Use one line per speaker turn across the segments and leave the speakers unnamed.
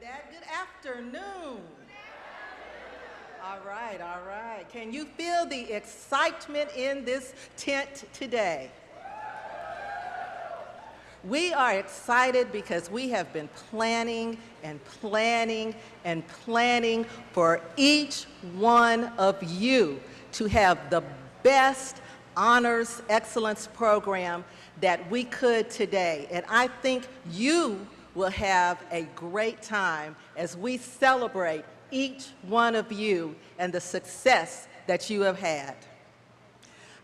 that. Good afternoon. All right, all right. Can you feel the excitement in this tent today? We are excited because we have been planning and planning and planning for each one of you to have the best honors excellence program that we could today. And I think you will have a great time as we celebrate each one of you and the success that you have had.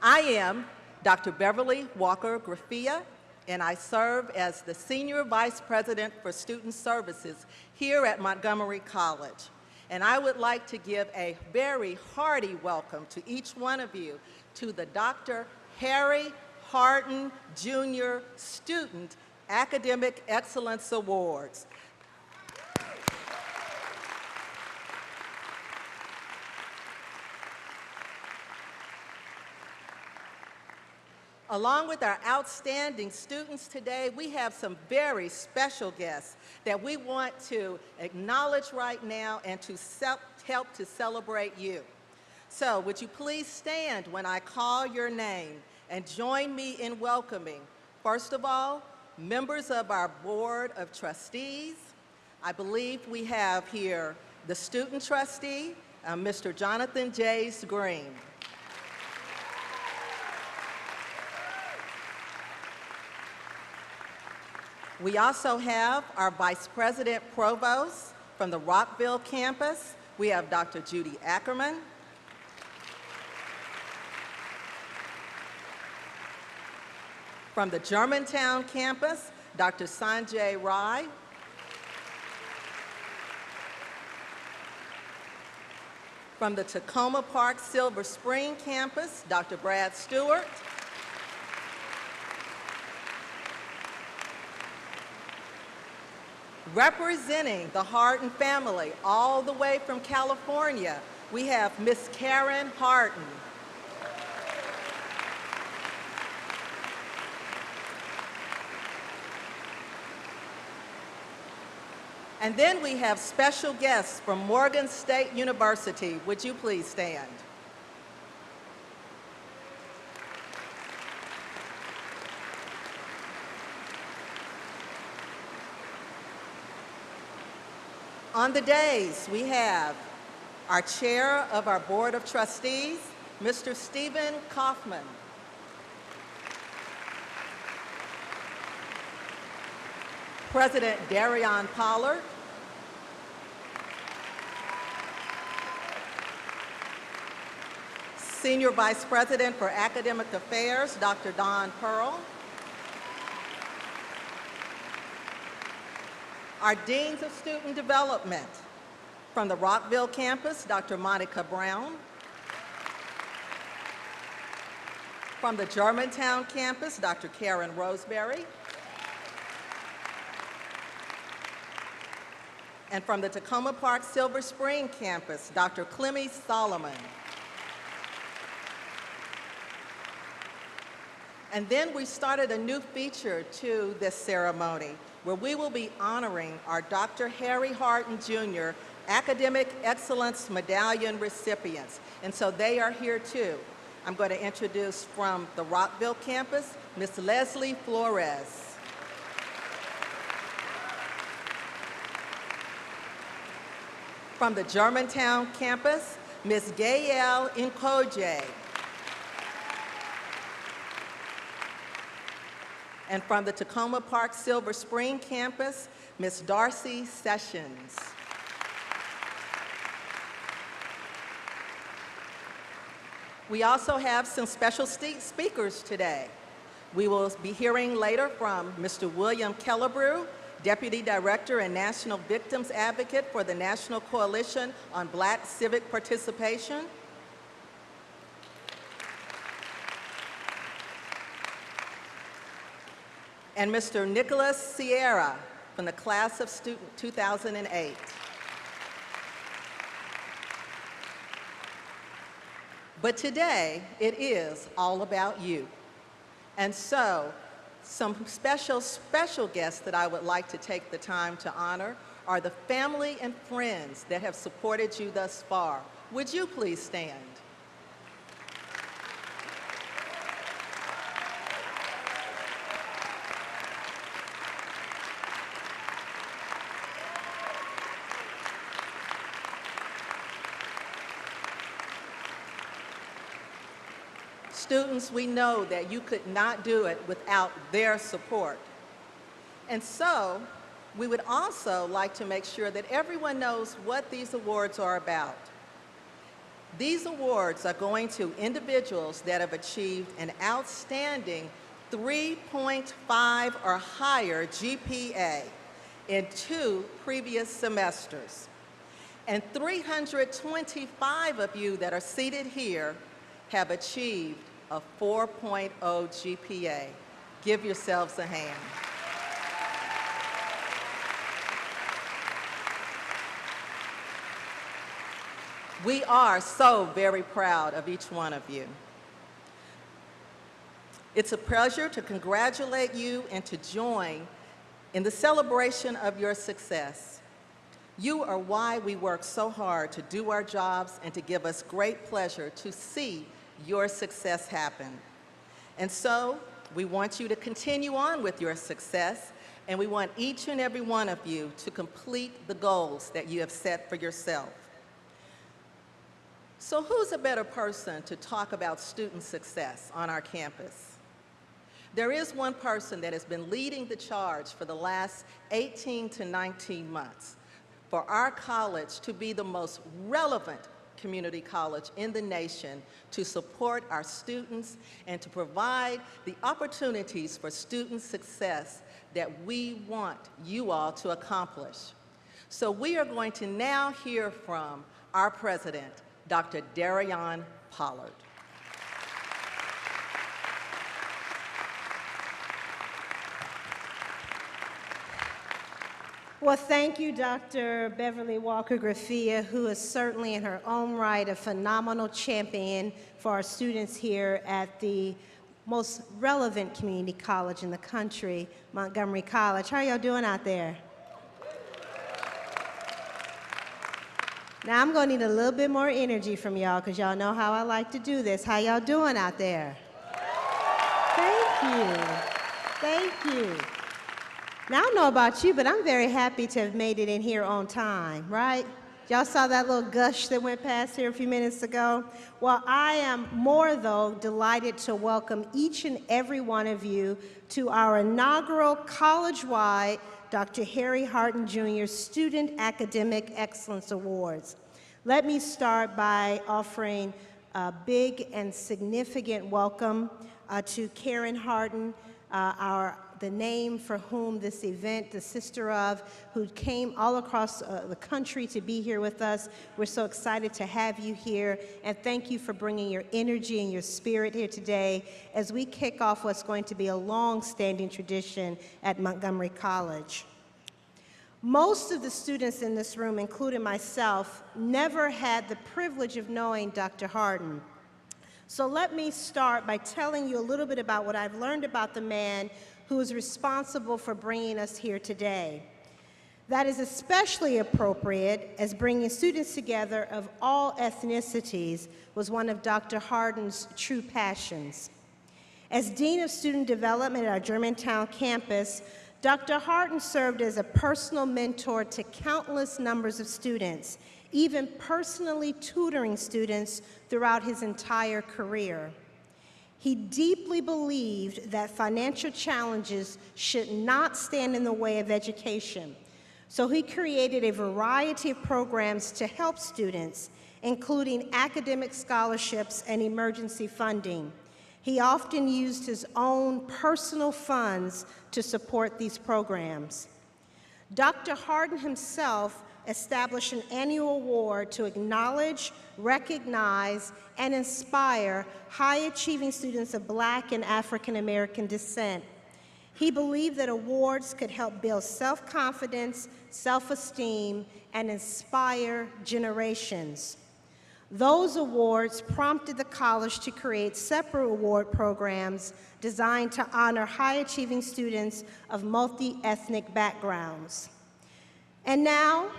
I am Dr. Beverly Walker Graffia, and I serve as the Senior Vice President for Student Services here at Montgomery College. And I would like to give a very hearty welcome to each one of you to the Dr. Harden Jr. Student Academic Excellence Awards. Along with our outstanding students today, we have some very special guests that we want to acknowledge right now and to help to celebrate you. So would you please stand when I call your name and join me in welcoming, first of all, members of our Board of Trustees. I believe we have here the student trustee, Mr. Jonathan J. Green. We also have our Vice President Provost from the Rockville campus. We have Dr. Judy Ackerman. From the Germantown campus, Dr. Sanjay Rai. From the Tacoma Park Silver Spring campus, Dr. Brad Stewart. Representing the Harden family all the way from California, we have Miss Karen Harden. And then we have special guests from Morgan State University. Would you please stand? On the days, we have our chair of our Board of Trustees, Mr. Stephen Kaufman. President Darion Pollard. Senior Vice President for Academic Affairs, Dr. Don Pearl. Our Deans of Student Development from the Rockville campus, Dr. Monica Brown. From the Germantown campus, Dr. Karen Roseberry. And from the Tacoma Park Silver Spring campus, Dr. Clemmy Solomon. And then we started a new feature to this ceremony where we will be honoring our Dr. Harry Harden Jr. Academic Excellence Medallion recipients. And so they are here too. I'm going to introduce from the Rockville campus, Ms. Leslie Flores. From the Germantown campus, Ms. Gael Nkoje. And from the Tacoma Park Silver Spring campus, Ms. Darcy Sessions. We also have some special speakers today. We will be hearing later from Mr. William Kellebrew, Deputy Director and National Victims Advocate for the National Coalition on Black Civic Participation. And Mr. Nicholas Sierra from the class of student 2008. But today, it is all about you. And so, some special guests that I would like to take the time to honor are the family and friends that have supported you thus far. Would you please stand? Students, we know that you could not do it without their support. And so, we would also like to make sure that everyone knows what these awards are about. These awards are going to individuals that have achieved an outstanding 3.5 or higher GPA in 2 previous semesters. And 325 of you that are seated here have achieved a 4.0 GPA. Give yourselves a hand. We are so very proud of each one of you. It's a pleasure to congratulate you and to join in the celebration of your success. You are why we work so hard to do our jobs and to give us great pleasure to see your success happen. And so, we want you to continue on with your success, and we want each and every one of you to complete the goals that you have set for yourself. So who's a better person to talk about student success on our campus? There is one person that has been leading the charge for the last 18 to 19 months for our college to be the most relevant community college in the nation, to support our students and to provide the opportunities for student success that we want you all to accomplish. So we are going to now hear from our president, Dr. Darion Pollard.
Well, thank you, Dr. Beverly Walker Graffia, who is certainly in her own right a phenomenal champion for our students here at the most relevant community college in the country, Montgomery College. How are y'all doing out there? Now, I'm going to need a little bit more energy from y'all because y'all know how I like to do this. How y'all doing out there? Thank you. Thank you. Now, I don't know about you, but I'm very happy to have made it in here on time, right? Y'all saw that little gush that went past here a few minutes ago? Well, I am more, though, delighted to welcome each and every one of you to our inaugural college-wide Dr. Harry Harden Jr. Student Academic Excellence Awards. Let me start by offering a big and significant welcome to Karen Harden, the name for whom this event, the sister of, who came all across the country to be here with us. We're so excited to have you here, and thank you for bringing your energy and your spirit here today as we kick off what's going to be a long-standing tradition at Montgomery College. Most of the students in this room, including myself, never had the privilege of knowing Dr. Harden. So let me start by telling you a little bit about what I've learned about the man who is responsible for bringing us here today. That is especially appropriate as bringing students together of all ethnicities was one of Dr. Harden's true passions. As Dean of Student Development at our Germantown campus, Dr. Harden served as a personal mentor to countless numbers of students, even personally tutoring students throughout his entire career. He deeply believed that financial challenges should not stand in the way of education. So he created a variety of programs to help students, including academic scholarships and emergency funding. He often used his own personal funds to support these programs. Dr. Harden himself established an annual award to acknowledge, recognize, and inspire high-achieving students of Black and African American descent. He believed that awards could help build self-confidence, self-esteem, and inspire generations. Those awards prompted the college to create separate award programs designed to honor high-achieving students of multi-ethnic backgrounds. And now,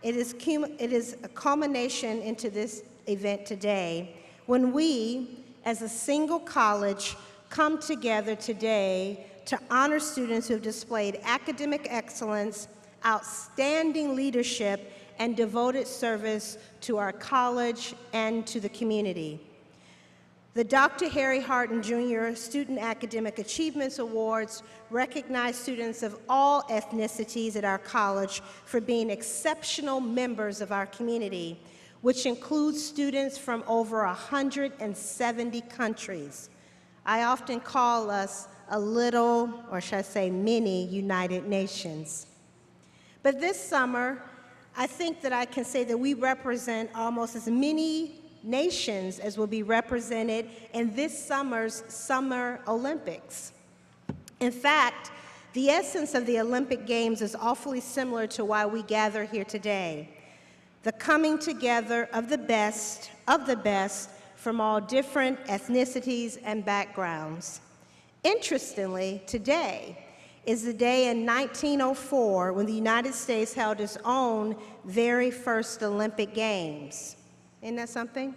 it is a culmination into this event today when we, as a single college, come together today to honor students who have displayed academic excellence, outstanding leadership, and devoted service to our college and to the community. The Dr. Harry Harden Jr. Student Academic Achievements Awards recognize students of all ethnicities at our college for being exceptional members of our community, which includes students from over 170 countries. I often call us a little, or should I say mini, United Nations. But this summer, I think that I can say that we represent almost as many nations as will be represented in this summer's Summer Olympics. In fact, the essence of the Olympic Games is awfully similar to why we gather here today: the coming together of the best from all different ethnicities and backgrounds. Interestingly, today is the day in 1904 when the United States held its own very first Olympic Games. Isn't that something?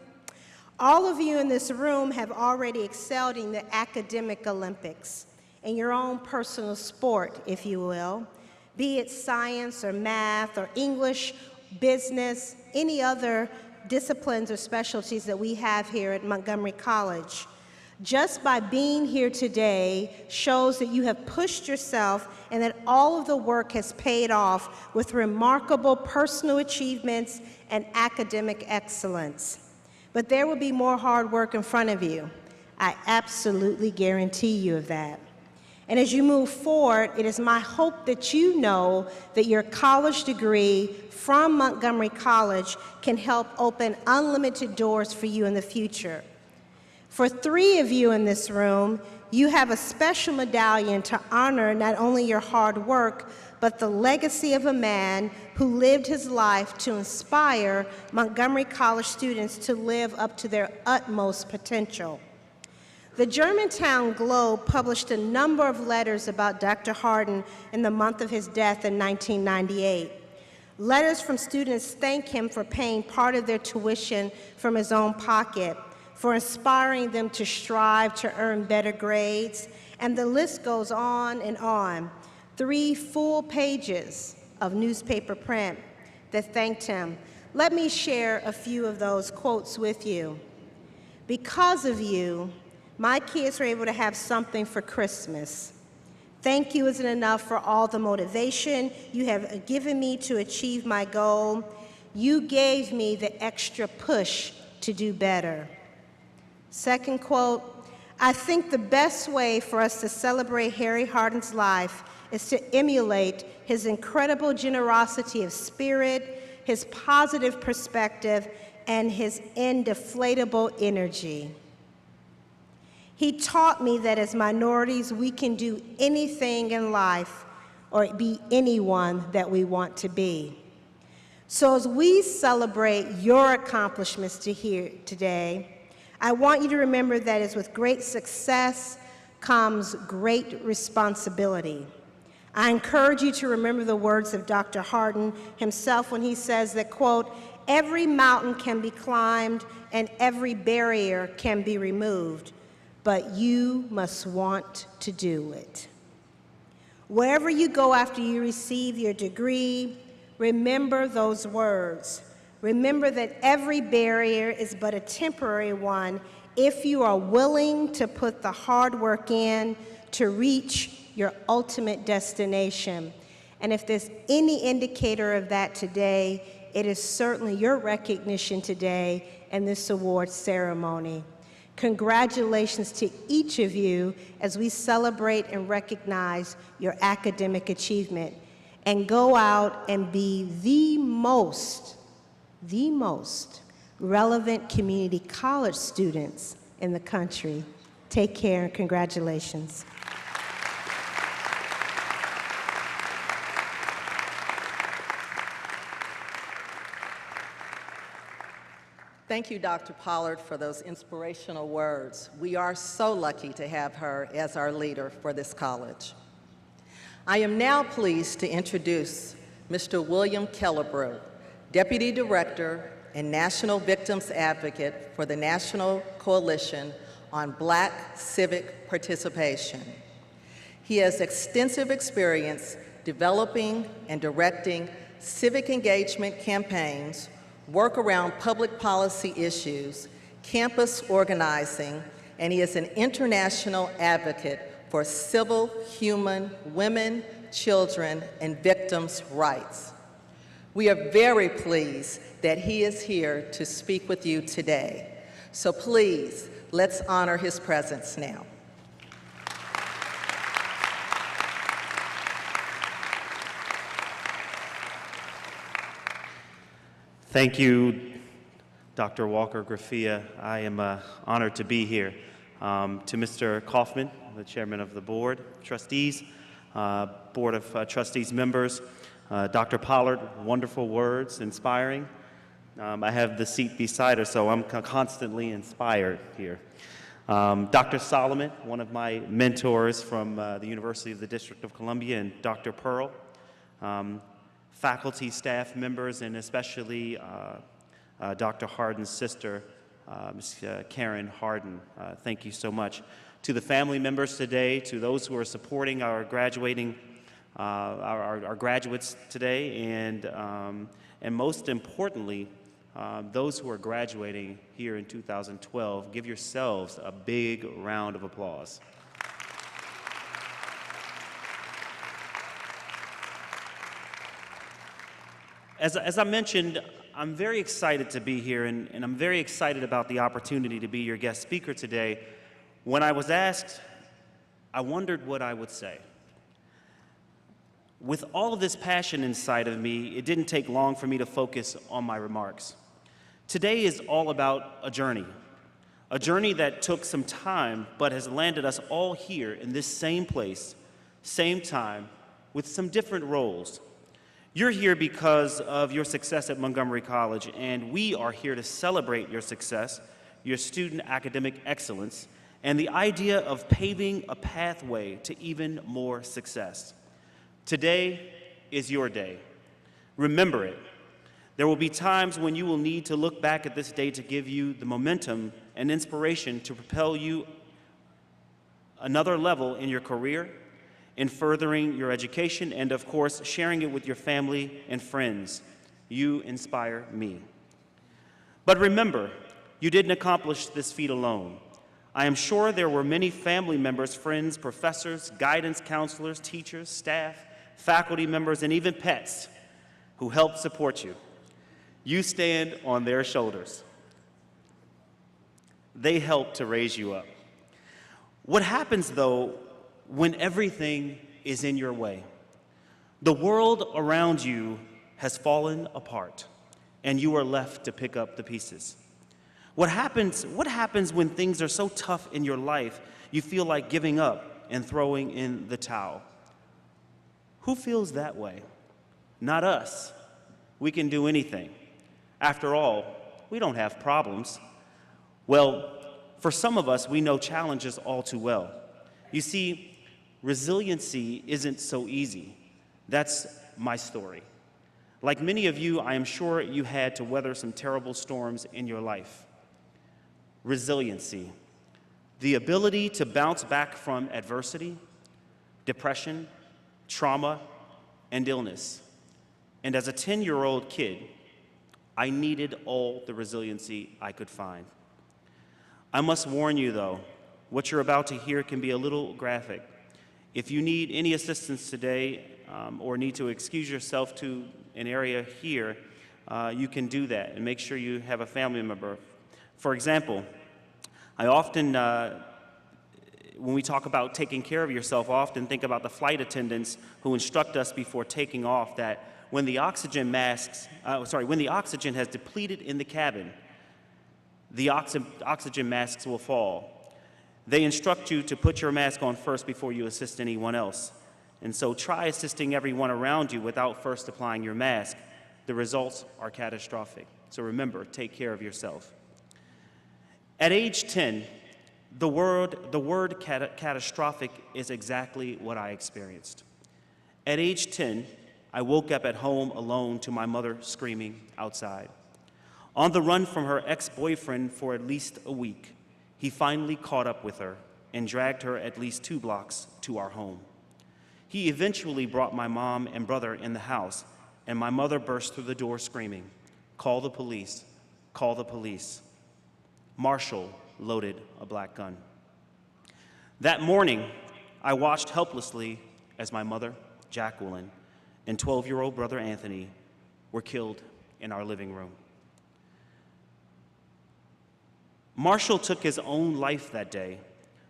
All of you in this room have already excelled in the academic Olympics, in your own personal sport, if you will, be it science or math or English, business, any other disciplines or specialties that we have here at Montgomery College. Just by being here today shows that you have pushed yourself and that all of the work has paid off with remarkable personal achievements and academic excellence. But there will be more hard work in front of you. I absolutely guarantee you of that. And as you move forward, it is my hope that you know that your college degree from Montgomery College can help open unlimited doors for you in the future. For 3 of you in this room, you have a special medallion to honor not only your hard work, but the legacy of a man who lived his life to inspire Montgomery College students to live up to their utmost potential. The Germantown Globe published a number of letters about Dr. Harden in the month of his death in 1998. Letters from students thank him for paying part of their tuition from his own pocket, for inspiring them to strive to earn better grades, and the list goes on and on. 3 full pages of newspaper print that thanked him. Let me share a few of those quotes with you. Because of you, my kids were able to have something for Christmas. Thank you isn't enough for all the motivation you have given me to achieve my goal. You gave me the extra push to do better. Second quote, I think the best way for us to celebrate Harry Harden's life is to emulate his incredible generosity of spirit, his positive perspective, and his indeflatable energy. He taught me that as minorities, we can do anything in life or be anyone that we want to be. So as we celebrate your accomplishments today, I want you to remember that as with great success comes great responsibility. I encourage you to remember the words of Dr. Harden himself when he says that, quote, every mountain can be climbed and every barrier can be removed, but you must want to do it. Wherever you go after you receive your degree, remember those words. Remember that every barrier is but a temporary one if you are willing to put the hard work in to reach your ultimate destination. And if there's any indicator of that today, it is certainly your recognition today in this award ceremony. Congratulations to each of you as we celebrate and recognize your academic achievement. And go out and be the most relevant community college students in the country. Take care and congratulations.
Thank you, Dr. Pollard, for those inspirational words. We are so lucky to have her as our leader for this college. I am now pleased to introduce Mr. William Kellebrew, Deputy Director and National Victims Advocate for the National Coalition on Black Civic Participation. He has extensive experience developing and directing civic engagement campaigns, work around public policy issues, campus organizing, and he is an international advocate for civil, human, women, children, and victims' rights. We are very pleased that he is here to speak with you today. So please, let's honor his presence now.
Thank you, Dr. Walker Graffia. I am honored to be here. To Mr. Kaufman, the chairman of the board, trustees, board of trustees members, Dr. Pollard, wonderful words, inspiring. I have the seat beside her, so I'm constantly inspired here. Dr. Solomon, one of my mentors from the University of the District of Columbia, and Dr. Pearl, faculty, staff members, and especially Dr. Harden's sister, Ms. Karen Harden. Thank you so much. To the family members today, to those who are supporting our graduating, our graduates today, and most importantly, those who are graduating here in 2012, give yourselves a big round of applause. As I mentioned, I'm very excited to be here, and I'm very excited about the opportunity to be your guest speaker today. When I was asked, I wondered what I would say. With all of this passion inside of me, it didn't take long for me to focus on my remarks. Today is all about a journey that took some time, but has landed us all here in this same place, same time, with some different roles. You're here because of your success at Montgomery College, and we are here to celebrate your success, your student academic excellence, and the idea of paving a pathway to even more success. Today is your day. Remember it. There will be times when you will need to look back at this day to give you the momentum and inspiration to propel you another level in your career, in furthering your education, and of course, sharing it with your family and friends. You inspire me. But remember, you didn't accomplish this feat alone. I am sure there were many family members, friends, professors, guidance counselors, teachers, staff, faculty members, and even pets who helped support you. You stand on their shoulders. They help to raise you up. What happens, though, when everything is in your way? The world around you has fallen apart, and you are left to pick up the pieces. What happens when things are so tough in your life, you feel like giving up and throwing in the towel? Who feels that way? Not us. We can do anything. After all, we don't have problems. Well, for some of us, we know challenges all too well. You see, resiliency isn't so easy. That's my story. Like many of you, I am sure you had to weather some terrible storms in your life. Resiliency, the ability to bounce back from adversity, depression, trauma, and illness. And as a 10-year-old kid, I needed all the resiliency I could find. I must warn you, though, what you're about to hear can be a little graphic. If you need any assistance today or need to excuse yourself to an area here, you can do that and make sure you have a family member. For example, I often, when we talk about taking care of yourself, I often think about the flight attendants who instruct us before taking off that when the oxygen when the oxygen has depleted in the cabin, the oxygen masks will fall. They instruct you to put your mask on first before you assist anyone else. And so try assisting everyone around you without first applying your mask. The results are catastrophic. So remember, take care of yourself. At age 10, the word catastrophic is exactly what I experienced. At age 10, I woke up at home alone to my mother screaming outside. On the run from her ex-boyfriend for at least a week, he finally caught up with her and dragged her at least 2 blocks to our home. He eventually brought my mom and brother in the house, and my mother burst through the door screaming, "Call the police, call the police." Marshall loaded a black gun. That morning, I watched helplessly as my mother, Jacqueline, and 12-year-old brother Anthony were killed in our living room. Marshall took his own life that day,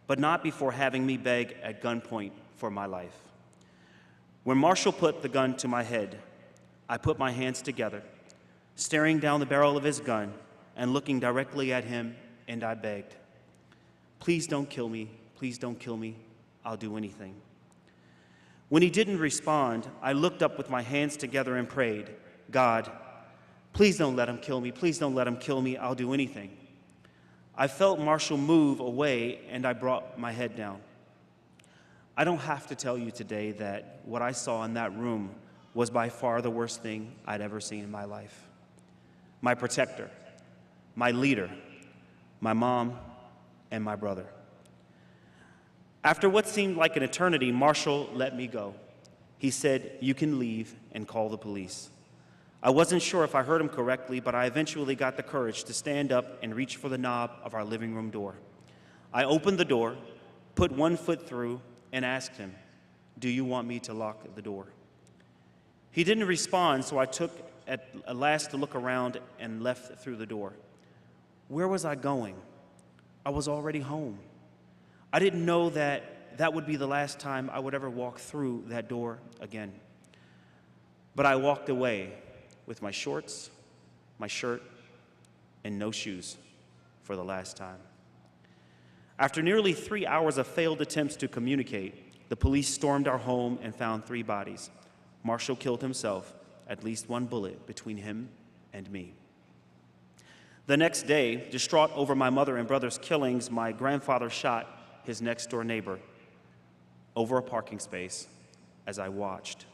but not before having me beg at gunpoint for my life. When Marshall put the gun to my head, I put my hands together, staring down the barrel of his gun and looking directly at him, and I begged, "Please don't kill me, please don't kill me, I'll do anything." When he didn't respond, I looked up with my hands together and prayed, "God, please don't let him kill me, please don't let him kill me, I'll do anything." I felt Marshall move away, and I brought my head down. I don't have to tell you today that what I saw in that room was by far the worst thing I'd ever seen in my life. My protector, my leader, my mom, and my brother. After what seemed like an eternity, Marshall let me go. He said, "You can leave and call the police." I wasn't sure if I heard him correctly, but I eventually got the courage to stand up and reach for the knob of our living room door. I opened the door, put one foot through, and asked him, "Do you want me to lock the door?" He didn't respond, so I took at last to look around and left through the door. Where was I going? I was already home. I didn't know that that would be the last time I would ever walk through that door again. But I walked away with my shorts, my shirt, and no shoes for the last time. After nearly 3 hours of failed attempts to communicate, the police stormed our home and found 3 bodies. Marshall killed himself, at least 1 bullet between him and me. The next day, distraught over my mother and brother's killings, my grandfather shot his next-door neighbor over a parking space as I watched.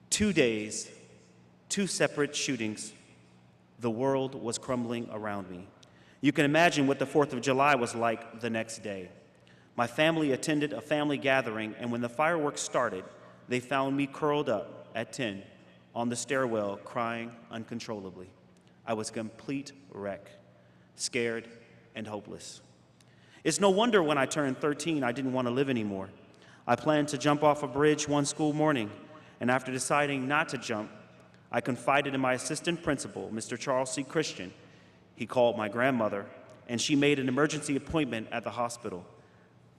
2 days, 2 separate shootings. The world was crumbling around me. You can imagine what the 4th of July was like the next day. My family attended a family gathering, and when the fireworks started, they found me curled up at 10 on the stairwell, crying uncontrollably. I was a complete wreck, scared and hopeless. It's no wonder when I turned 13, I didn't want to live anymore. I planned to jump off a bridge one school morning, and after deciding not to jump, I confided in my assistant principal, Mr. Charles C. Christian. He called my grandmother, and she made an emergency appointment at the hospital.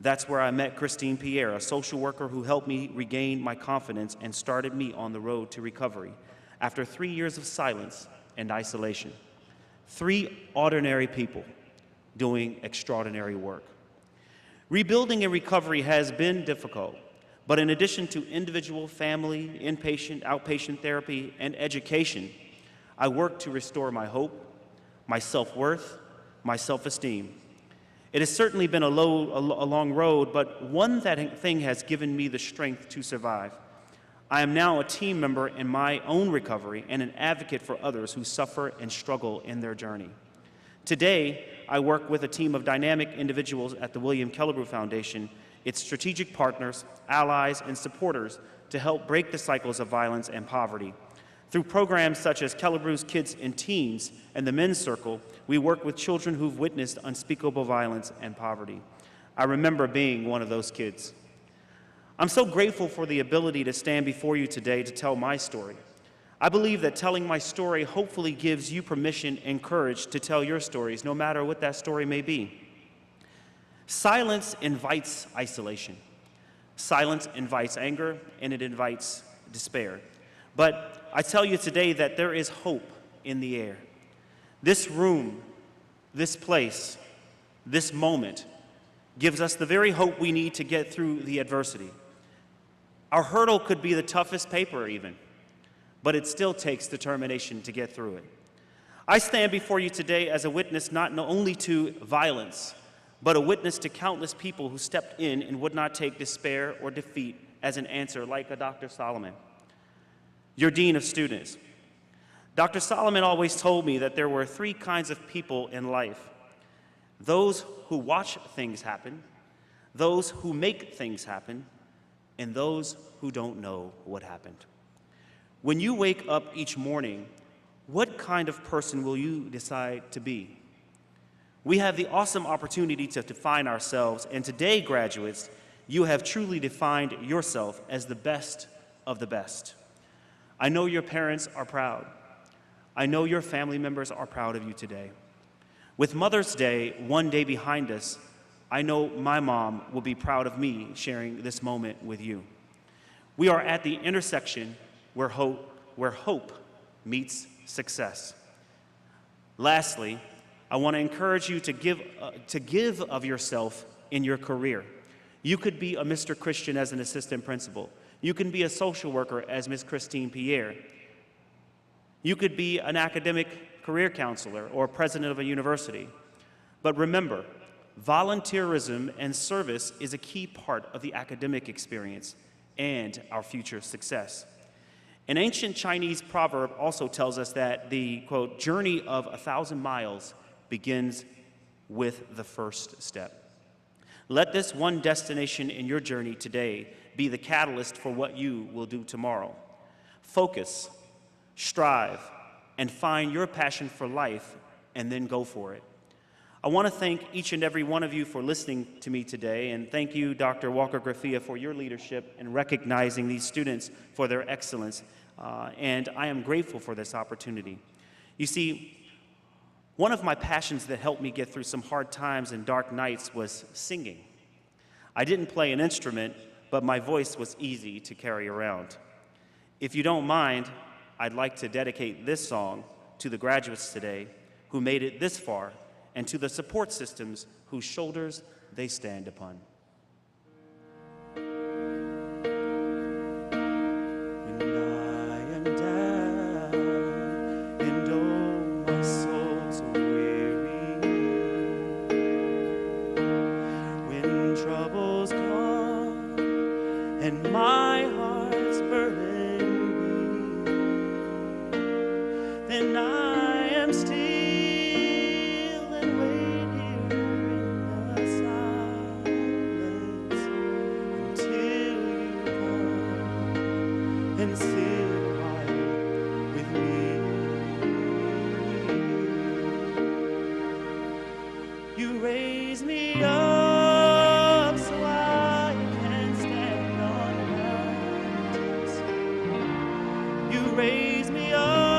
That's where I met Christine Pierre, a social worker who helped me regain my confidence and started me on the road to recovery after 3 years of silence and isolation. 3 ordinary people doing extraordinary work. Rebuilding and recovery has been difficult, but in addition to individual, family, inpatient, outpatient therapy, and education, I work to restore my hope, my self-worth, my self-esteem. It has certainly been a long road, but one thing has given me the strength to survive. I am now a team member in my own recovery and an advocate for others who suffer and struggle in their journey. Today, I work with a team of dynamic individuals at the William Kellebrew Foundation, its strategic partners, allies, and supporters to help break the cycles of violence and poverty. Through programs such as Kellebrew's Kids and Teens and the Men's Circle, we work with children who've witnessed unspeakable violence and poverty. I remember being one of those kids. I'm so grateful for the ability to stand before you today to tell my story. I believe that telling my story hopefully gives you permission and courage to tell your stories, no matter what that story may be. Silence invites isolation. Silence invites anger, and it invites despair. But I tell you today that there is hope in the air. This room, this place, this moment gives us the very hope we need to get through the adversity. Our hurdle could be the toughest paper even, but it still takes determination to get through it. I stand before you today as a witness not only to violence, but a witness to countless people who stepped in and would not take despair or defeat as an answer, like a Dr. Solomon. your Dean of Students. Dr. Solomon always told me that there were three kinds of people in life: those who watch things happen, those who make things happen, and those who don't know what happened. When you wake up each morning, what kind of person will you decide to be? We have the awesome opportunity to define ourselves, and today, graduates, you have truly defined yourself as the best of the best. I know your parents are proud. I know your family members are proud of you today. With Mother's Day one day behind us, I know my mom will be proud of me sharing this moment with you. We are at the intersection where hope meets success. Lastly, I want to encourage you to give of yourself in your career. You could be a Mr. Christian as an assistant principal. You can be a social worker as Ms. Christine Pierre. You could be an academic career counselor or president of a university. But remember, volunteerism and service is a key part of the academic experience and our future success. An ancient Chinese proverb also tells us that the, quote, journey of 1,000 miles begins with the first step. Let this one destination in your journey today be the catalyst for what you will do tomorrow. Focus, strive, and find your passion for life, and then go for it. I want to thank each and every one of you for listening to me today, and thank you, Dr. Walker-Graffia, for your leadership in recognizing these students for their excellence, and I am grateful for this opportunity. You see, one of my passions that helped me get through some hard times and dark nights was singing. I didn't play an instrument, but my voice was easy to carry around. If you don't mind, I'd like to dedicate this song to the graduates today who made it this far, and to the support systems whose shoulders they stand upon. When I am down and oh, my soul's so weary, when troubles come and my heart's burdened, then I am still and wait here in the silence until you come and sit a while with me. You raise me up so I can stand on mountains. You raise me up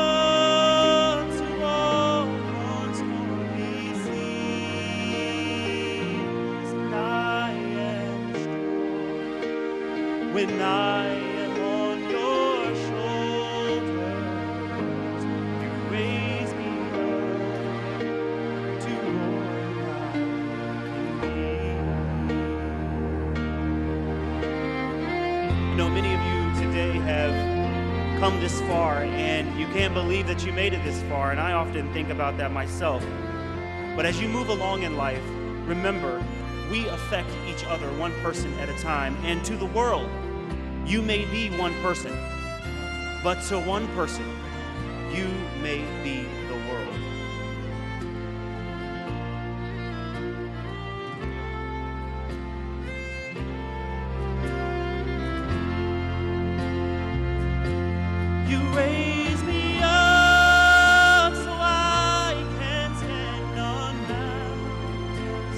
when I am on your shoulders. You raise me up to all I can be. You know, many of you today have come this far, and you can't believe that you made it this far, and I often think about that myself. But as you move along in life, remember, we affect each other one person at a time, and to the world, you may be one person, but to one person, you may be the world. You raise me up so I can stand on mountains.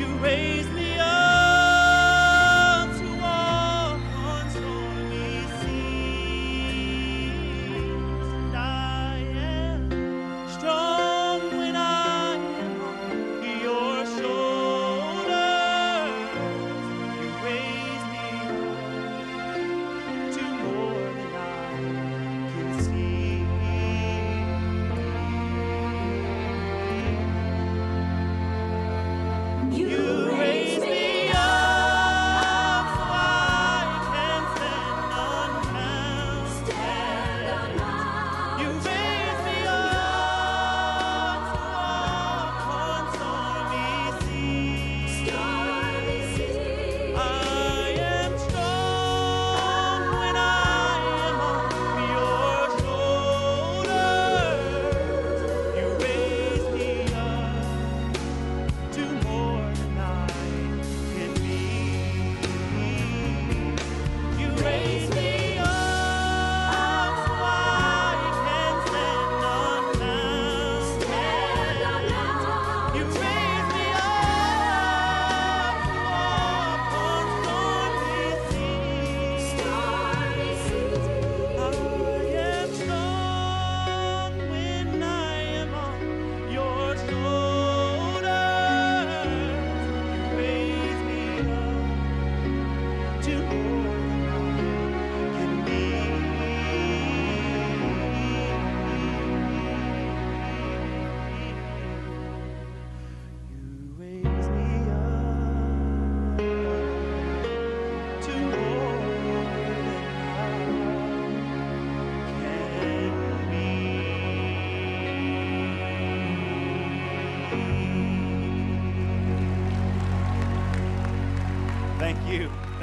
You raise me up to walk on stormy seas, and I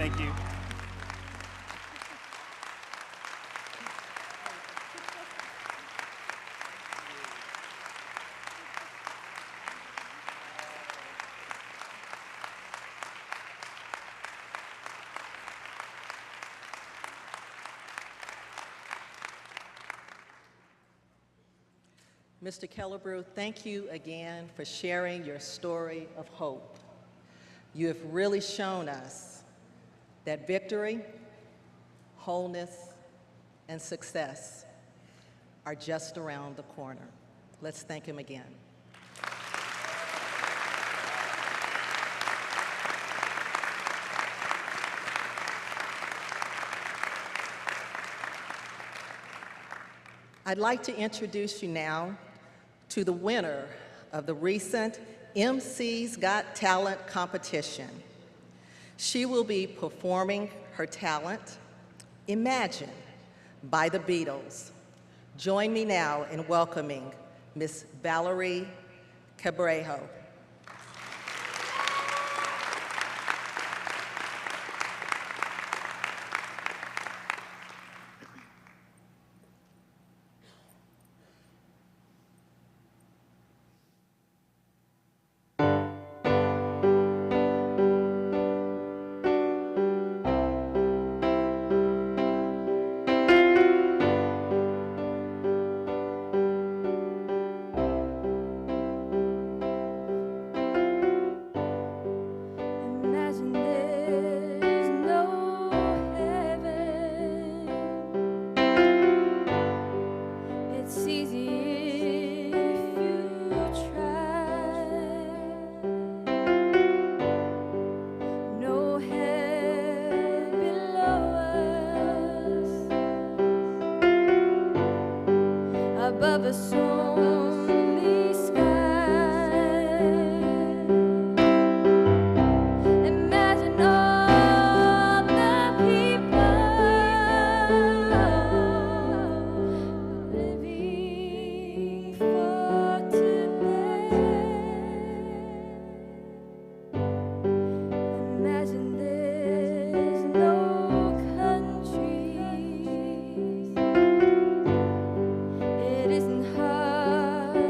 Thank you.
Mr. Killebrew, thank you again for sharing your story of hope. You have really shown us that victory, wholeness, and success are just around the corner. Let's thank him again. I'd like to introduce you now to the winner of the recent MC's Got Talent competition. She will be performing her talent, Imagine, by the Beatles. Join me now in welcoming Miss Valerie Cabrejo.
Imagine there's no heaven. It's easy if you try. No hell below us, above us only sky. Imagine all the people living for today. Imagine there's no countries. It isn't hard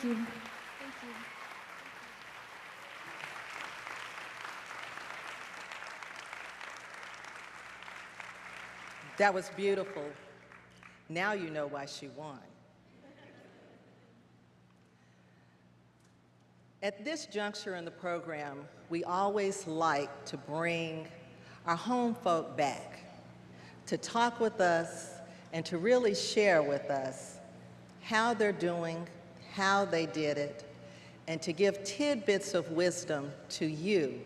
Thank you. Thank you.
That was beautiful. Now you know why she won. At this juncture in the program, we always like to bring our home folk back to talk with us and to really share with us how they're doing, how they did it, and to give tidbits of wisdom to you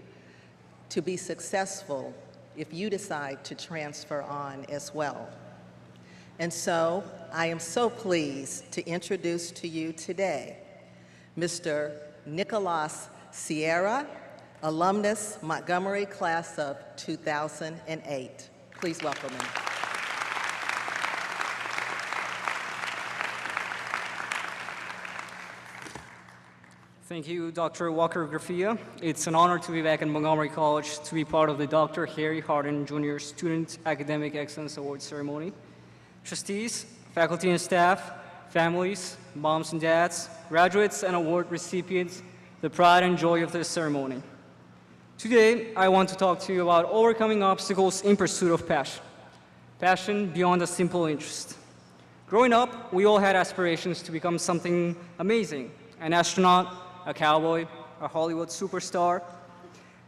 to be successful if you decide to transfer on as well. And so I am so pleased to introduce to you today Mr. Nicolas Sierra, alumnus, Montgomery class of 2008. Please welcome him.
Thank you, Dr. Walker Graffia. It's an honor to be back in Montgomery College to be part of the Dr. Harden Jr. Student Academic Excellence Award ceremony. Trustees, faculty and staff, families, moms and dads, graduates and award recipients, the pride and joy of this ceremony. Today, I want to talk to you about overcoming obstacles in pursuit of passion. Passion beyond a simple interest. Growing up, we all had aspirations to become something amazing, an astronaut, a cowboy, a Hollywood superstar.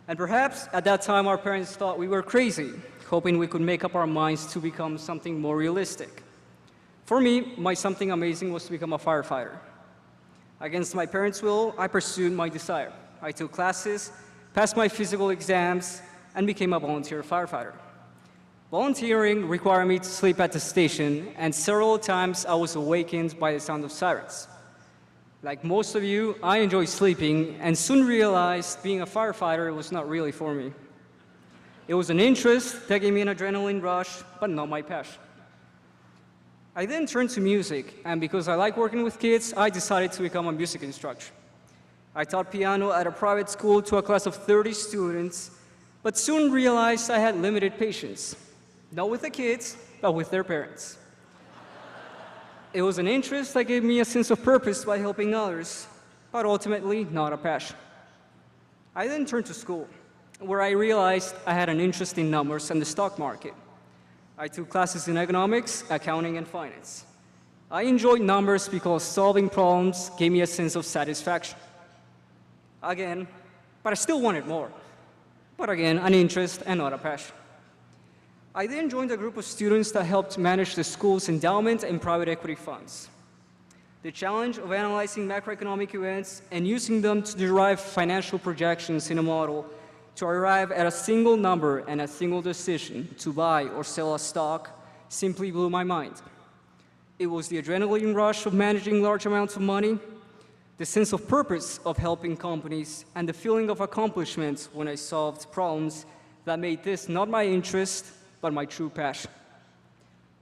And perhaps at that time our parents thought we were crazy, hoping we could make up our minds to become something more realistic. For me, my something amazing was to become a firefighter. Against my parents' will, I pursued my desire. I took classes, passed my physical exams, and became a volunteer firefighter. Volunteering required me to sleep at the station, and several times I was awakened by the sound of sirens. Like most of you, I enjoy sleeping, and soon realized being a firefighter was not really for me. It was an interest that gave me an adrenaline rush, but not my passion. I then turned to music, and because I like working with kids, I decided to become a music instructor. I taught piano at a private school to a class of 30 students, but soon realized I had limited patience, not with the kids, but with their parents. It was an interest that gave me a sense of purpose by helping others, but ultimately not a passion. I then turned to school, where I realized I had an interest in numbers and the stock market. I took classes in economics, accounting, and finance. I enjoyed numbers because solving problems gave me a sense of satisfaction. Again, but I still wanted more. But again, an interest and not a passion. I then joined a group of students that helped manage the school's endowment and private equity funds. The challenge of analyzing macroeconomic events and using them to derive financial projections in a model to arrive at a single number and a single decision to buy or sell a stock simply blew my mind. It was the adrenaline rush of managing large amounts of money, the sense of purpose of helping companies, and the feeling of accomplishment when I solved problems that made this not my interest, but my true passion.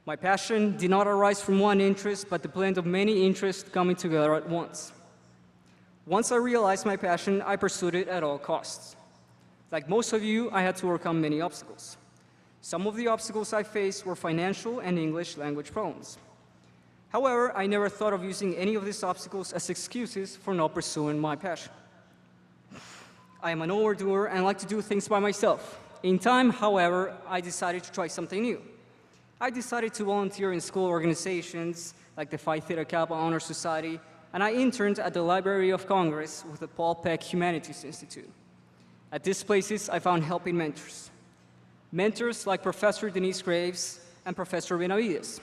My passion did not arise from one interest, but the blend of many interests coming together at once. Once I realized my passion, I pursued it at all costs. Like most of you, I had to overcome many obstacles. Some of the obstacles I faced were financial and English language problems. However, I never thought of using any of these obstacles as excuses for not pursuing my passion. I am an overdoer and like to do things by myself. In time, however, I decided to try something new. I decided to volunteer in school organizations like the Phi Theta Kappa Honor Society, and I interned at the Library of Congress with the Paul Peck Humanities Institute. At these places, I found helping mentors. Mentors like Professor Denise Graves and Professor Benavides.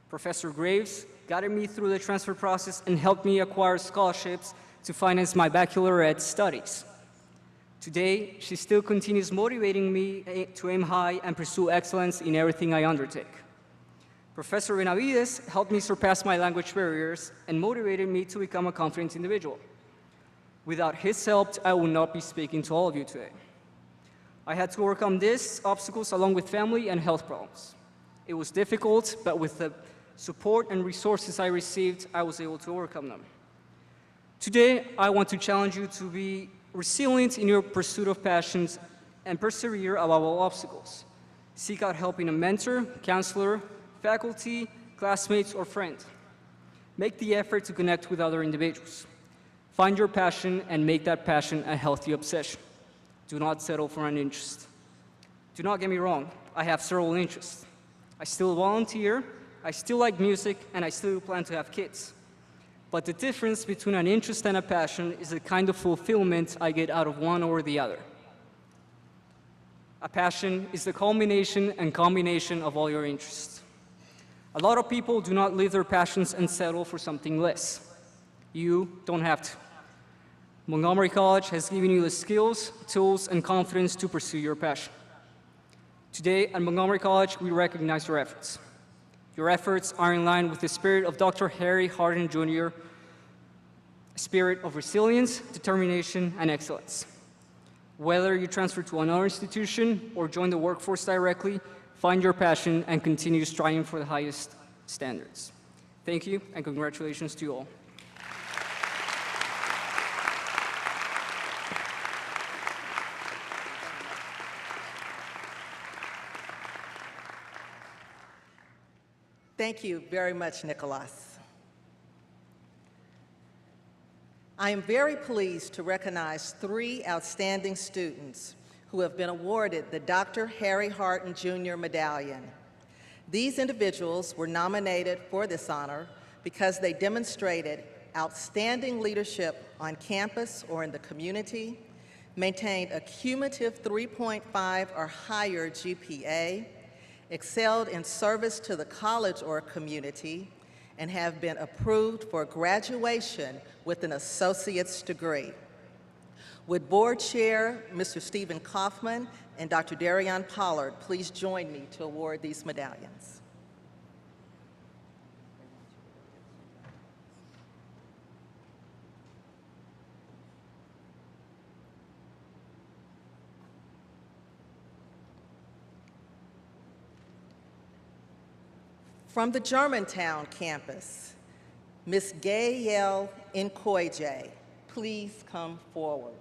Professor Graves guided me through the transfer process and helped me acquire scholarships to finance my baccalaureate studies. Today, she still continues motivating me to aim high and pursue excellence in everything I undertake. Professor Benavides helped me surpass my language barriers and motivated me to become a confident individual. Without his help, I would not be speaking to all of you today. I had to overcome these obstacles along with family and health problems. It was difficult, but with the support and resources I received, I was able to overcome them. Today, I want to challenge you to be resilient in your pursuit of passions and persevere above all obstacles. Seek out help in a mentor, counselor, faculty, classmates, or friend. Make the effort to connect with other individuals. Find your passion and make that passion a healthy obsession. Do not settle for an interest. Do not get me wrong, I have several interests. I still volunteer, I still like music, and I still plan to have kids. But the difference between an interest and a passion is the kind of fulfillment I get out of one or the other. A passion is the culmination and combination of all your interests. A lot of people do not live their passions and settle for something less. You don't have to. Montgomery College has given you the skills, tools, and confidence to pursue your passion. Today at Montgomery College, we recognize your efforts. Your efforts are in line with the spirit of Dr. Harden Jr., a spirit of resilience, determination, and excellence. Whether you transfer to another institution or join the workforce directly, find your passion and continue striving for the highest standards. Thank you, and congratulations to you all.
Thank you very much, Nicholas. I am very pleased to recognize 3 outstanding students who have been awarded the Dr. Harden Jr. Medallion. These individuals were nominated for this honor because they demonstrated outstanding leadership on campus or in the community, maintained a cumulative 3.5 or higher GPA, excelled in service to the college or community, and have been approved for graduation with an associate's degree. Would Board Chair Mr. Stephen Kaufman and Dr. Darion Pollard please join me to award these medallions? From the Germantown campus, Ms. Gayle Nkoije, please come forward.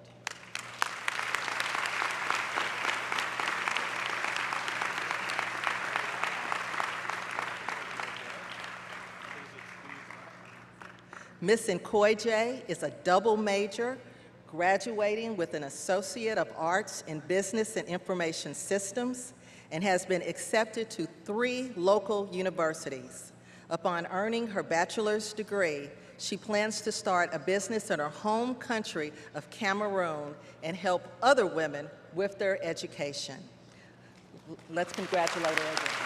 Ms. Nkoije is a double major, graduating with an Associate of Arts in Business and Information Systems, and has been accepted to 3 local universities. Upon earning her bachelor's degree, she plans to start a business in her home country of Cameroon and help other women with their education. Let's congratulate her again.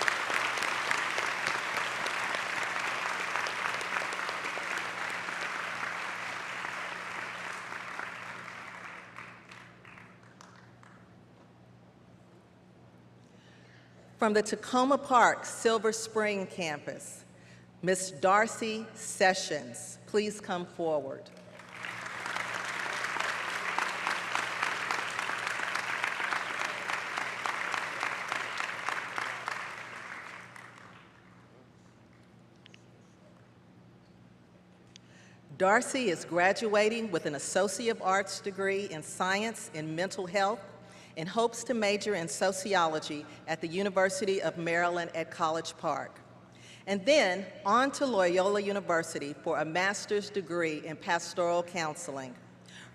From the Tacoma Park Silver Spring campus, Ms. Darcy Sessions, please come forward. Darcy is graduating with an Associate of Arts degree in Science and Mental Health and hopes to major in sociology at the University of Maryland at College Park. And then on to Loyola University for a master's degree in pastoral counseling.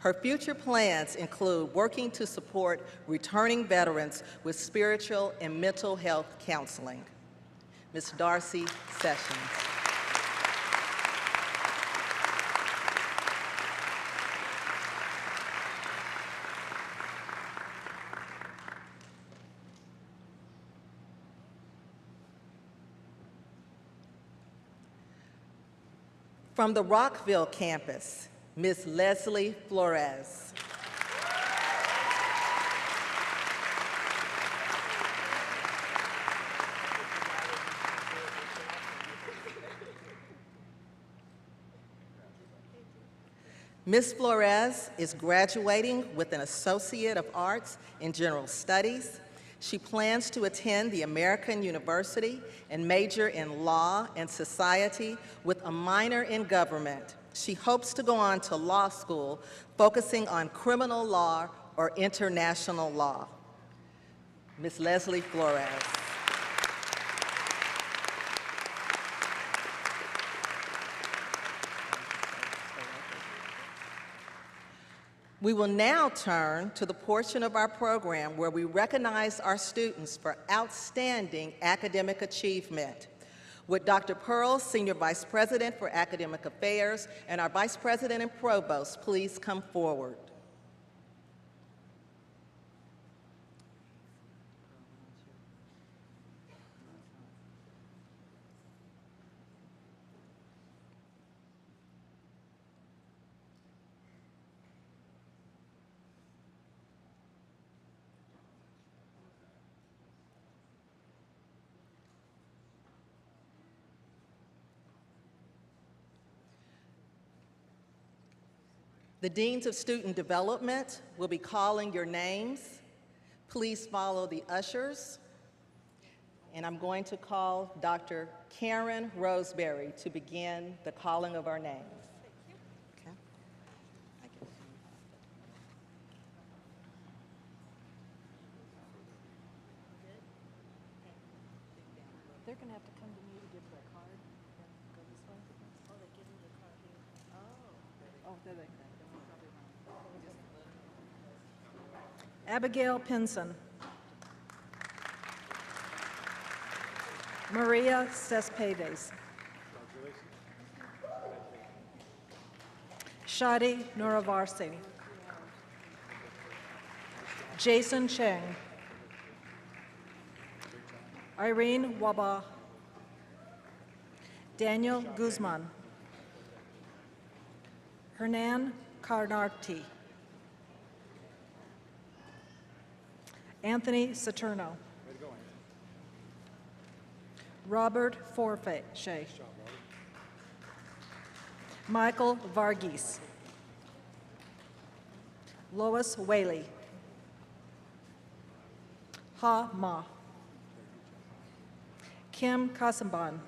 Her future plans include working to support returning veterans with spiritual and mental health counseling. Ms. Darcy Sessions. From the Rockville campus, Ms. Leslie Flores. Ms. Flores is graduating with an Associate of Arts in General Studies. She plans to attend the American University and major in law and society with a minor in government. She hopes to go on to law school, focusing on criminal law or international law. Ms. Leslie Flores. We will now turn to the portion of our program where we recognize our students for outstanding academic achievement. Would Dr. Pearl, Senior Vice President for Academic Affairs, and our Vice President and Provost please come forward? The Deans of Student Development will be calling your names. Please follow the ushers. And I'm going to call Dr. Karen Roseberry to begin the calling of our names. Okay.
They're going to have to come to me to give their card. Go this way. Oh, they give me the card here. Oh, there they go. Abigail Pinson. Maria Cespedes. Shadi Nuravarsi. Jason Cheng. Irene Waba. Daniel Guzman. Hernan Carnarti. Anthony Saturno. Robert Forfait. Michael Varghese. Lois Whaley. Ha Ma. Kim Kasamban.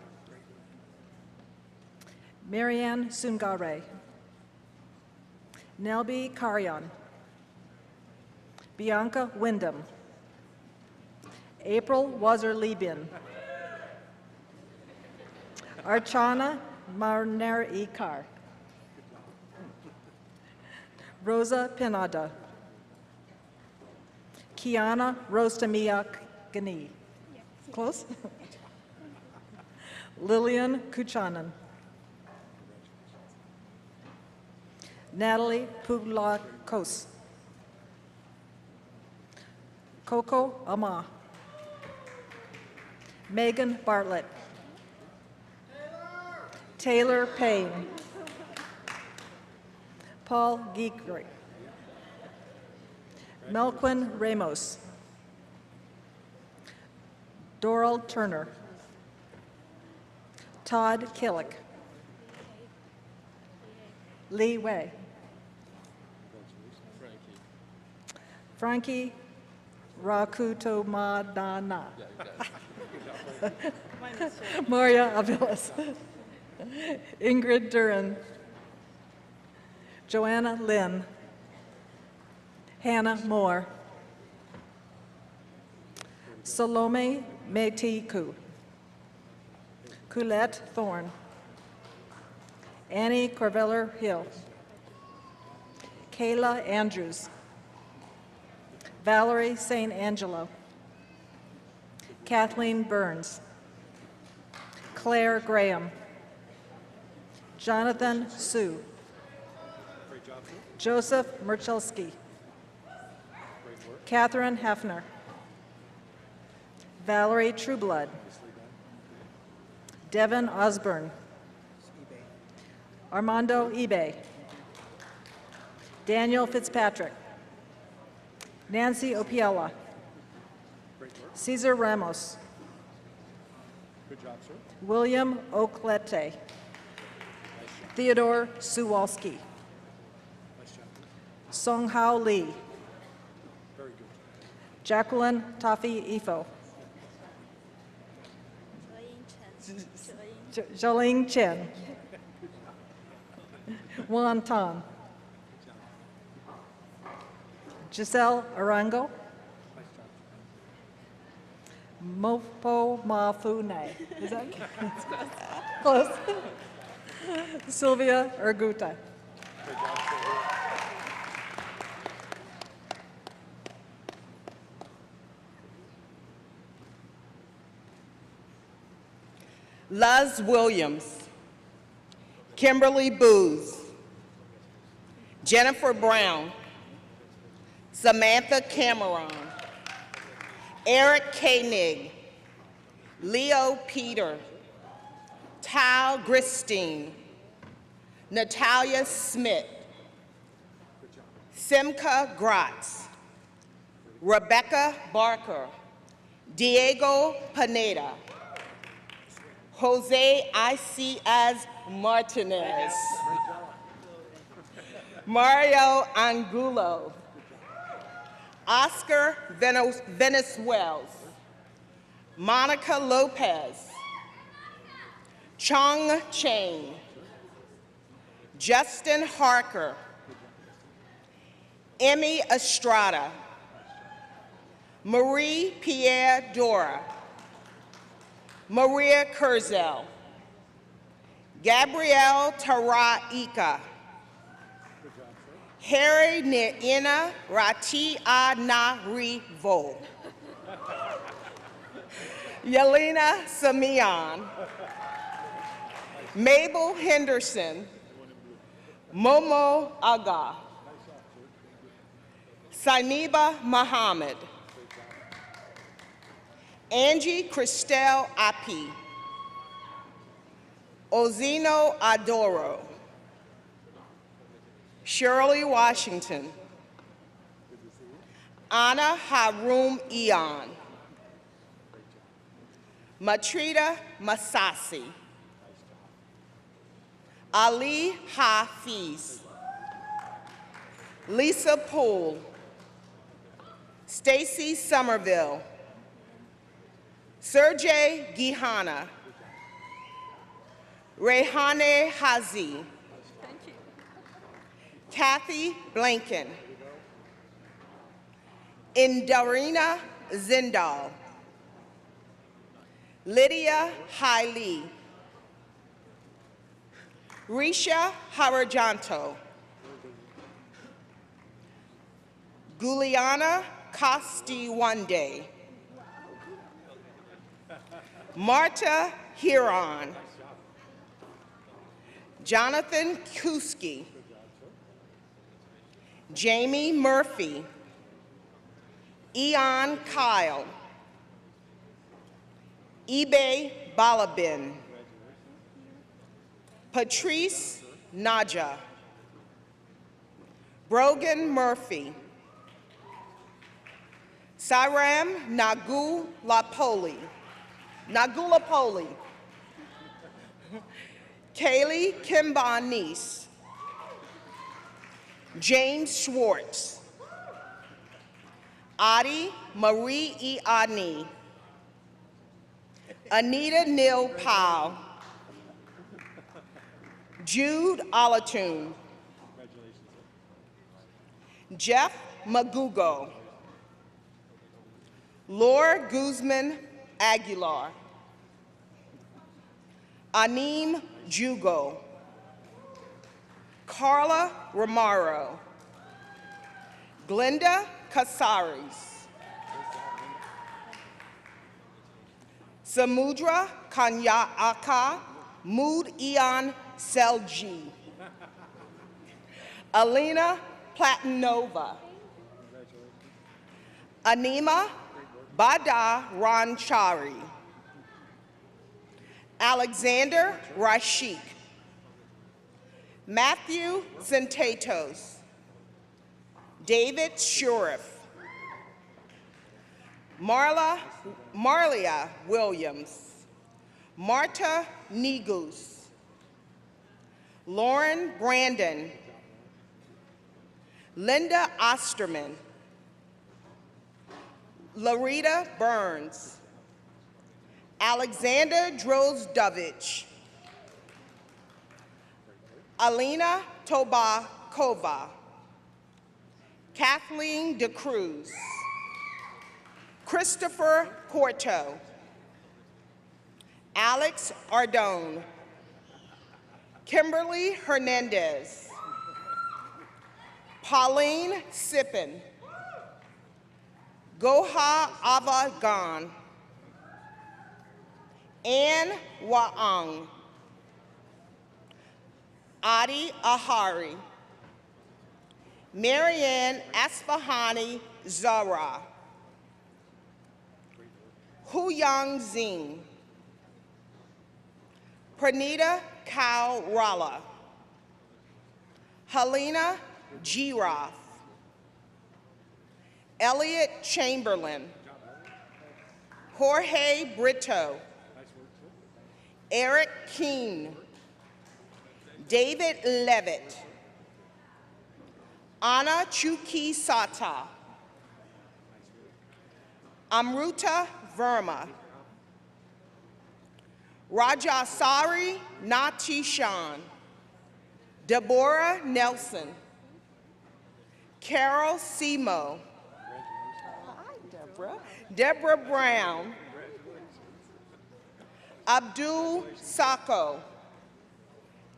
Marianne Sungare. Nelby Karyan. Bianca Wyndham. April Wazir-Libyan. Archana Marner-Ikar. Rosa Pinada. Kiana Rostamiak Gani. Close? Lillian Kuchanan. Natalie Puglakos. Coco Ama. Megan Bartlett. Taylor Payne. Paul Geekry. Melquin Ramos. Doral Turner. Todd Killick. Lee Wei. Frankie Rakutomadana. Maria Avilas. Ingrid Duran. Joanna Lynn. Hannah Moore. Salome Metiku. Colette Thorne. Annie Corveller Hill. Kayla Andrews. Valerie St. Angelo. Kathleen Burns. Claire Graham. Jonathan Sue. Joseph Merchelski. Catherine Hefner. Valerie Trueblood. Devin Osborne. Armando Ebay. Daniel Fitzpatrick. Nancy Opiella. Cesar Ramos. William Oklete. Theodore Suwalski. Song Hao Lee. Jacqueline Tafi Ifo. Jolene Chen. Wan Tan. Giselle Arango. Mopo Mafune. Is that close? Sylvia Erguta.
Luz Williams, Kimberly Booz, Jennifer Brown, Samantha Cameron, Eric Koenig, Leo Peter, Tal Gristine, Natalia Smith, Simca Gratz, Rebecca Barker, Diego Pineda, Jose Icias Martinez, Mario Angulo, Oscar Venezuela, Monica Lopez, Chong Chang, Justin Harker, Emmy Estrada, Marie Pierre Dora, Maria Kurzel, Gabrielle Taraika, Harry Neina Ratia Narivo, Yelena Samian, Mabel Henderson, Momo Aga, Sainiba Muhammad, Angie Christelle Api, Ozino Adoro, Shirley Washington, Anna Harum Eon, Matrida Masasi, Ali Hafiz, Lisa Poole, Stacy Somerville, Sergey Gihana, Rehane Hazi, Kathy Blanken, Indarina Zindal, Lydia Hailey, Risha Harajanto, Guliana Costiwande, Marta Huron, Jonathan Kuski, Jamie Murphy, Eon Kyle, Ibe Balabin, Patrice Naja, Brogan Murphy, Saram Nagulapoli, Kaylee Kimbanis, James Schwartz, Adi Marie E. Ani, Anita Neal Powell, Jude Alatoon, Jeff Magugo, Laura Guzman Aguilar, Anim Jugo, Carla Romaro, Glenda Casares, Samudra Kanyaka Mood Eon Selji, Alina Platinova, Anima Bada Ranchari, Alexander Rashik, Matthew Zentatos, David Shurif, Marlia Williams, Marta Negus, Lauren Brandon, Linda Osterman, Larita Burns, Alexander Drozdovich, Alina Tobakova, Kathleen DeCruz, Christopher Porto, Alex Ardone, Kimberly Hernandez, Pauline Sippin, Goha Avagan, Ann Waang, Adi Ahari, Marianne Asfahani Zara, Huyang Zing, Pranita Kao Rala, Helena Giroff, Elliot Chamberlain, Jorge Brito, Eric Keene, David Levitt, Anna Chuki Sata, Amruta Verma, Rajasari Natishan, Deborah Nelson, Carol Simo, Deborah Brown, Abdul Sako,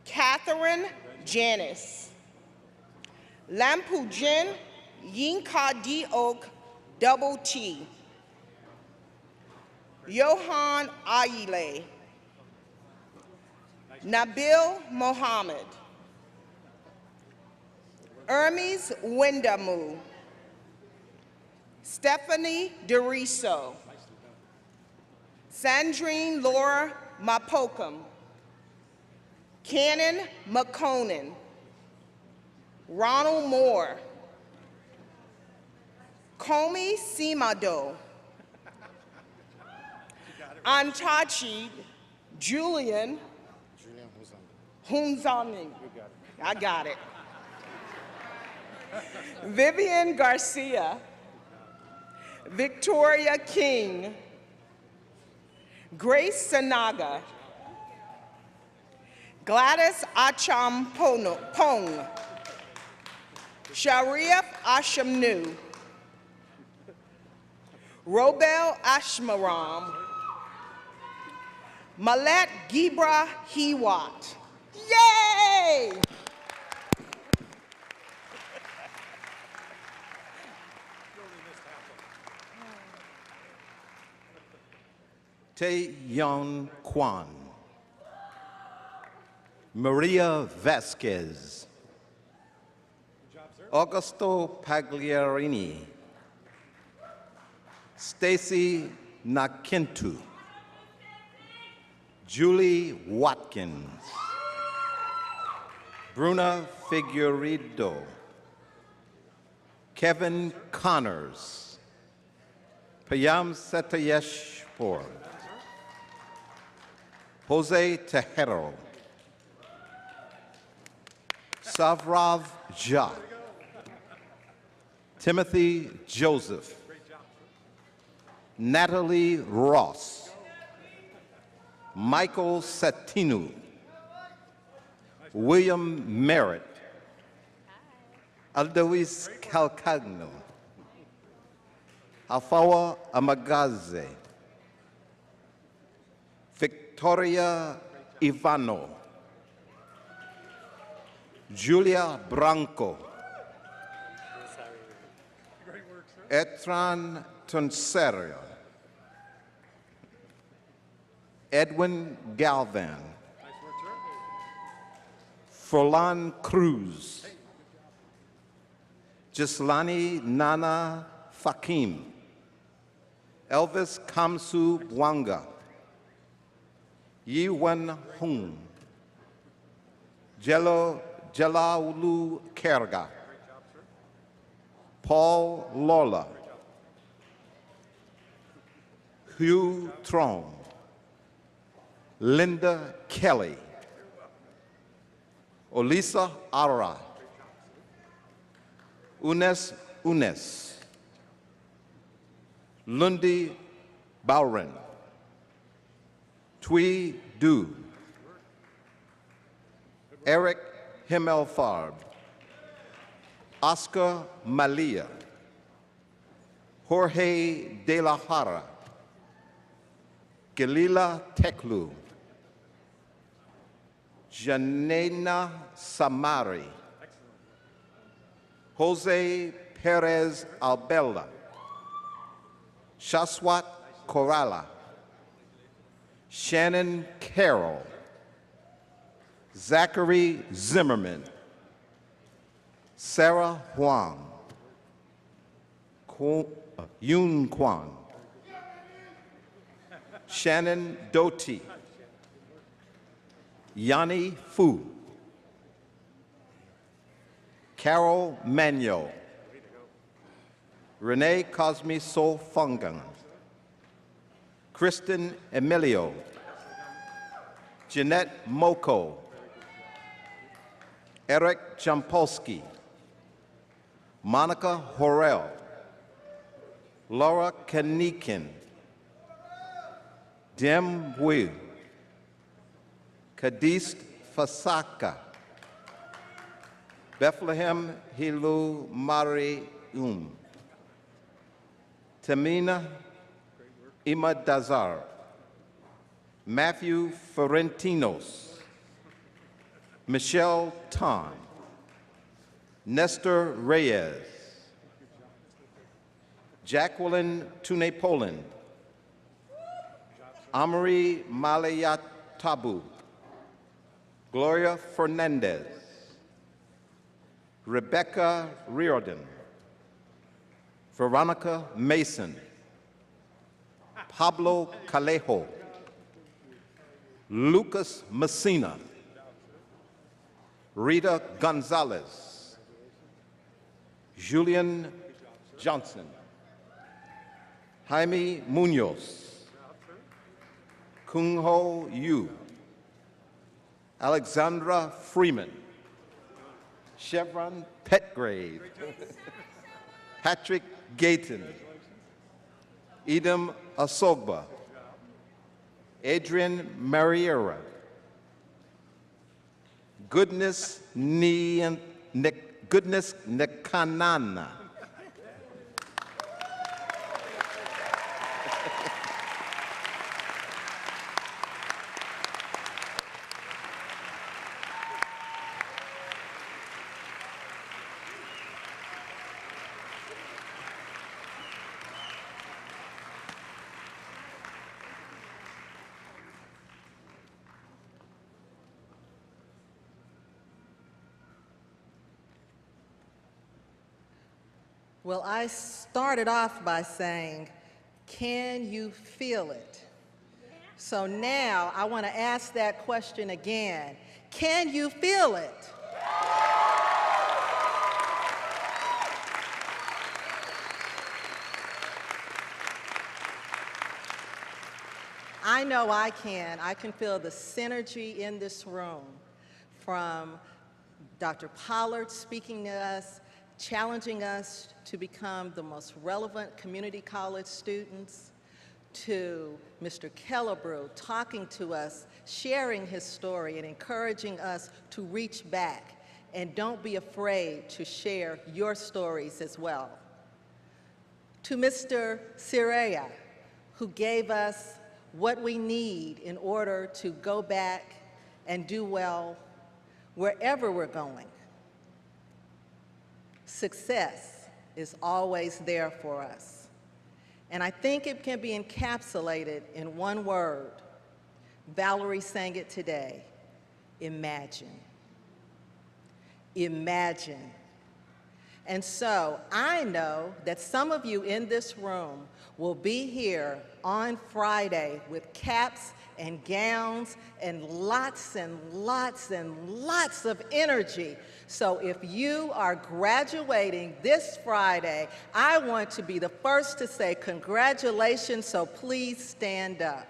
Catherine Janis, Lampujin Yinka Diok Double T, Johan Ayile, Nabil Mohammed, Hermes Wendamu, Stephanie DeRiso, Sandrine Laura Mapokam, Cannon McConan, Ronald Moore, Komi Simado, Antachi Julian Hunzani. I got it. Vivian Garcia, Victoria King, Grace Sanaga, Gladys Acham Pong, Sharif Ashamnu, Robel Ashmaram, Malet Gibra Hiwat. Yay!
Tae Yon Kwan, Maria Vasquez, Augusto Pagliarini, Stacy Nakintu, Julie Watkins, Bruna Figueredo, Kevin Connors, Payam Satayeshpur, Jose Tejero, Savrav Jha, Timothy Joseph, Natalie Ross, Michael Satinu, William Merritt, Aldois Calcagno, Alfawa Amagaze, Victoria Ivano, Julia Branco, Etran Tonserio, Edwin Galvan, Furlan Cruz, Gislani Nana Fakim, Elvis Kamsu Bwanga, Yi Wen Hung, Jalaulu Kerga, Paul Lola, Hugh Trong, Linda Kelly, Olisa Ara, Unes, Lundi Bauren, Tui Du, Eric Himmelfarb, Oscar Malia, Jorge De La Jara, Galila Teklu, Janena Samari, Jose Perez Albella, Shaswat Corrala, Shannon Carroll, Zachary Zimmerman, Sarah Huang, Yoon Kwan, Shannon Doty, Yanni Fu, Carol Magno, Renee Cosme So Fungan, Kristen Emilio, Jeanette Moko, Eric Jampolsky, Monica Horrell, Laura Kanikin, Dem Wu, Kadist Fasaka, Bethlehem Hilu Mari Tamina Imadazar, Matthew Ferentinos, Michelle Tan, Nestor Reyes, Jacqueline Tunepolen, Amari Malayatabu, Gloria Fernandez, Rebecca Riordan, Veronica Mason, Pablo Calejo, Lucas Messina, Rita Gonzalez, Julian Johnson, Jaime Munoz, Kung Ho Yu, Alexandra Freeman, Chevron Petgrave, Patrick Gayton, Edom Asogba, Adrian Mariera, Goodness Nekanana,
Well, I started off by saying, can you feel it? So now I want to ask that question again. Can you feel it? I know I can. I can feel the synergy in this room from Dr. Pollard speaking to us, challenging us to become the most relevant community college students, to Mr. Killebrew talking to us, sharing his story and encouraging us to reach back, and don't be afraid to share your stories as well. To Mr. Sireya, who gave us what we need in order to go back and do well wherever we're going. Success is always there for us. And I think it can be encapsulated in one word. Valerie sang it today: imagine. Imagine. And so I know that some of you in this room will be here on Friday with caps and gowns and lots and lots of energy. So if you are graduating this Friday, I want to be the first to say congratulations, so please stand up.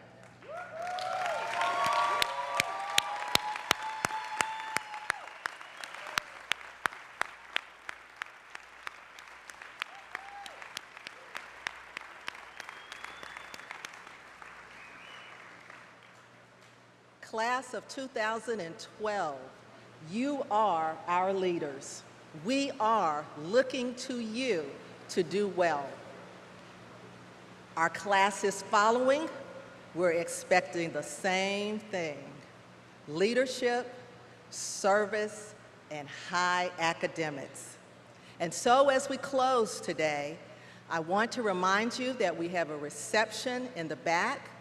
Class of 2012, you are our leaders. We are looking to you to do well. Our class is following. We're expecting the same thing: leadership, service, and high academics. And so as we close today, I want to remind you that we have a reception in the back,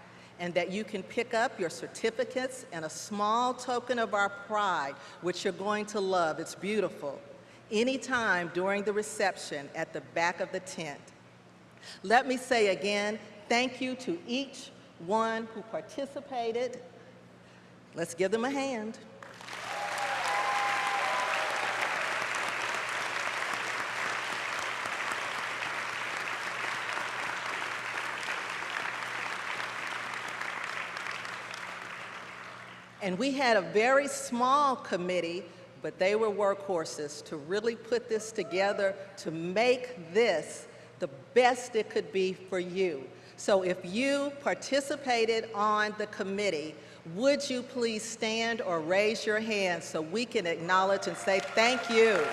and that you can pick up your certificates and a small token of our pride, which you're going to love. It's beautiful. Anytime during the reception at the back of the tent. Let me say again, thank you to each one who participated. Let's give them a hand. And we had a very small committee, but they were workhorses to really put this together to make this the best it could be for you. So if you participated on the committee, would you please stand or raise your hand so we can acknowledge and say thank you.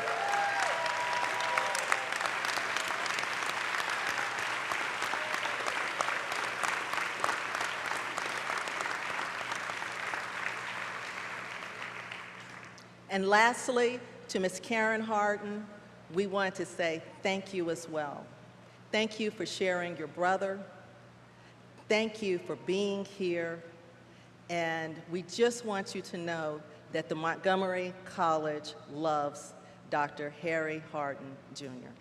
And lastly, to Ms. Karen Harden, we want to say thank you as well. Thank you for sharing your brother. Thank you for being here. And we just want you to know that the Montgomery College loves Dr. Harry Harden Jr.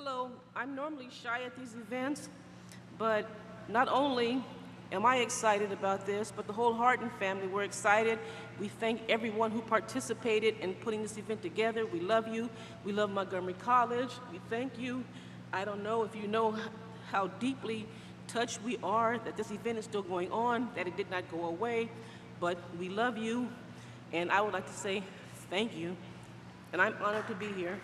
Hello, I'm normally shy at these events, but not only am I excited about this, but the whole Harden family, we're excited. We thank everyone who participated in putting this event together. We love you. We love Montgomery College. We thank you. I don't know if you know how deeply touched we are that this event is still going on, that it did not go away, but we love you, and I would like to say thank you, and I'm honored to be here.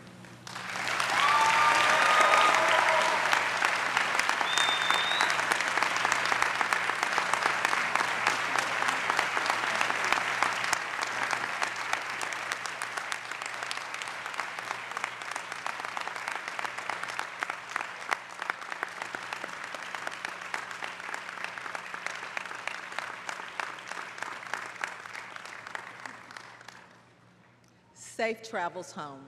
Safe travels home.